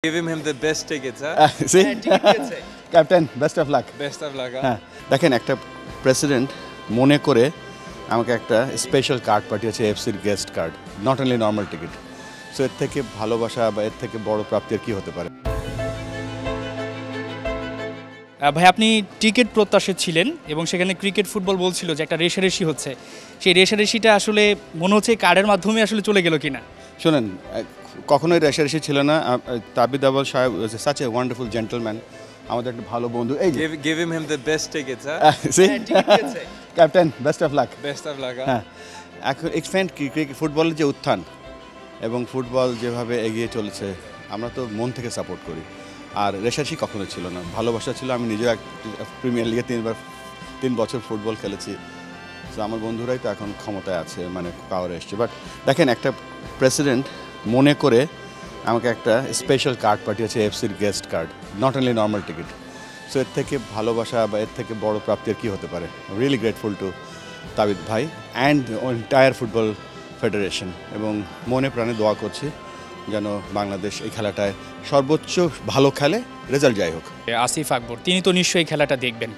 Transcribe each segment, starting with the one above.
Giving him the best tickets, huh? See? Captain, best of luck. Best of luck, huh? হ্যাঁ দেখেন একটা president মনে করে আমাকে একটা স্পেশাল কার্ড পাঠিয়েছে এফসির guest card, not only normal ticket. So এর থেকে ভালোবাসা বা এর থেকে বড় প্রাপ্তি আর কি হতে পারে? ভাই আপনি টিকিট প্রত্যাশী ছিলেন এবং সেখানে ক্রিকেট ফুটবল বলছিল যে একটা রেষারেষি হচ্ছে, সেই রেষারেষিটা আসলে মনে হচ্ছে কার্ডের মাধ্যমে আসলে চলে গেল কিনা? শোনেন, কখনোই রেষারেষি ছিল না। তাবিদ আউয়াল সাহেব ওয়াজ সাচ এ ওয়ান্ডারফুল জেন্টলম্যান, আমাদের একটা ভালো বন্ধু। এই যে Giving him the best tickets, huh? Captain, best of luck. Best of luck, huh? হ্যাঁ, এখন এক্সপেন্ড ক্রিকেট ফুটবলের যে উত্থান এবং ফুটবল যেভাবে এগিয়ে চলেছে, আমরা তো মন থেকে সাপোর্ট করি। আর রেষারেষি কখনো ছিল না, ভালোবাসা ছিল। আমি নিজেও প্রিমিয়ার লিগে 3 বছর ফুটবল খেলেছি। তো আমার বন্ধুরাই তো এখন ক্ষমতায় আছে, মানে পাওয়ারে এসছে। বাট দেখেন একটা প্রেসিডেন্ট মনে করে আমাকে একটা স্পেশাল কার্ড পাঠিয়েছে এফসির guest card, not only normal ticket. So এর থেকে ভালোবাসা বা এর থেকে বড় প্রাপ্তি আর কি হতে পারে? রিয়েলি গ্রেটফুল টু তাবিদ ভাই অ্যান্ড এন্টায়ার ফুটবল ফেডারেশন, এবং মনে প্রাণে দোয়া করছি যেন বাংলাদেশ এই খেলাটায় সর্বোচ্চ ভালো খেলে, রেজাল্ট যাই হোক। আসিফ আকবর তিনি তো নিশ্চয়ই খেলাটা দেখবেন।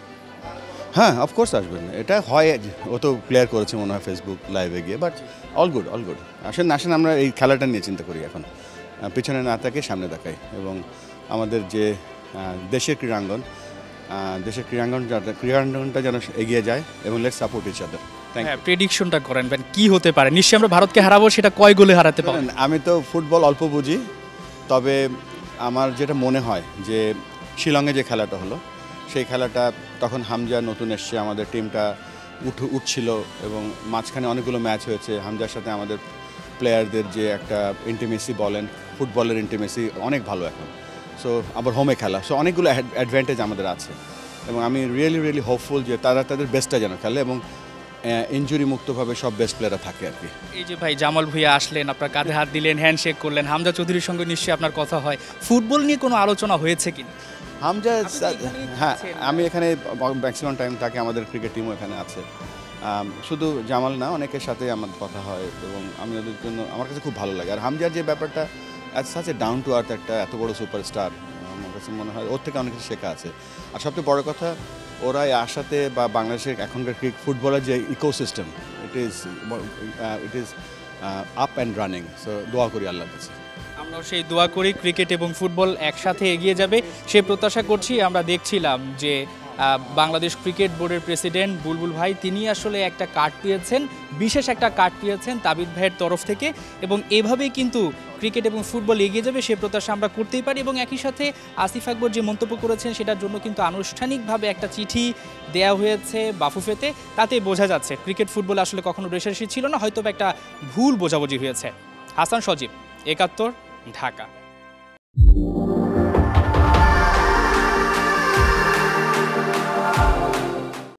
হ্যাঁ, অফকোর্স আসবেন। এটা হয়, ও তো প্লেয়ার করেছে মনে হয় ফেসবুক লাইভে গিয়ে। But all good, all good. আসেন আমরা এই খেলাটা নিয়ে চিন্তা করি এখন, পিছনে না তাকে সামনে তাকাই, এবং আমাদের যে দেশের ক্রীড়াঙ্গনটা যেন এগিয়ে যায়, এবং লেটস সাপোর্ট ইচ আদার। হ্যাঁ, প্রেডিকশনটা করেন কি হতে পারে? নিশ্চয়ই আমরা ভারতকে হারাবো, সেটা কয় গোলে হারাতে পারবেন? আমি তো ফুটবল অল্প বুঝি, তবে আমার যেটা মনে হয় যে শিলংয়ে যে খেলাটা হলো, সেই খেলাটা তখন হামজা নতুন এসছে, আমাদের টিমটা উঠছিল, এবং মাঝখানে অনেকগুলো ম্যাচ হয়েছে। হামজার সাথে আমাদের প্লেয়ারদের যে একটা ইন্টিমেসি বলেন, ফুটবলের ইন্টিমেসি অনেক ভালো এখন। সো আবার হোমে খেলা, সো অনেকগুলো অ্যাডভান্টেজ আমাদের আছে, এবং আমি রিয়েলি হোপফুল যে তারা তাদের বেস্টটা যেন খেলে এবং ইনজুরি মুক্তভাবে সব বেস্ট প্লেয়াররা থাকে আর কি। এই যে ভাই জামাল ভুঁইয়া আসলেন, আপনার কাঁধে হাত দিলেন, হ্যান্ডশেক করলেন, হামজা চৌধুরীর সঙ্গে নিশ্চয়ই আপনার কথা হয়। ফুটবল নিয়ে কোনো আলোচনা হয়েছে কি? হামজা, হ্যাঁ, আমি এখানে ম্যাক্সিমাম টাইম থাকে, আমাদের ক্রিকেট টিমও এখানে আছে। শুধু জামাল না, অনেকের সাথে আমার কথা হয়, এবং আমি ওদের জন্য আমার কাছে খুব ভালো লাগে। আর হামজার যে ব্যাপারটা, such a down to earth, একটা এত বড় সুপারস্টার, আমার কাছে মনে হয় ওর থেকে অনেক কিছু শেখা আছে। আর সবচেয়ে বড় কথা, ওরা এই আশাতে বা বাংলাদেশের এখনকার ফুটবলের যে ecosystem, it is up and running. So দোয়া করি আল্লাহর কাছে। আমরাও সেই দোয়া করি ক্রিকেট এবং ফুটবল একসাথে এগিয়ে যাবে, সেই প্রত্যাশা করছি। আমরা দেখছিলাম যে বাংলাদেশ ক্রিকেট বোর্ডের প্রেসিডেন্ট বুলবুল ভাই, তিনি আসলে একটা কার্ড পেয়েছেন, বিশেষ একটা কার্ড পেয়েছেন তাবিদ ভাইয়ের তরফ থেকে, এবং এভাবেই কিন্তু ক্রিকেট এবং ফুটবল এগিয়ে যাবে সে প্রত্যাশা আমরা করতেই পারি। এবং একই সাথে আসিফ আকবর যে মন্তব্য করেছেন, সেটার জন্য কিন্তু আনুষ্ঠানিকভাবে একটা চিঠি দেয়া হয়েছে বাফুফেতে। তাতে বোঝা যাচ্ছে ক্রিকেট ফুটবল আসলে কখনো রেষারেষি ছিল না, হয়তো একটা ভুল বোঝাবুঝি হয়েছে। হাসান সজীব, ৭১, ঢাকা।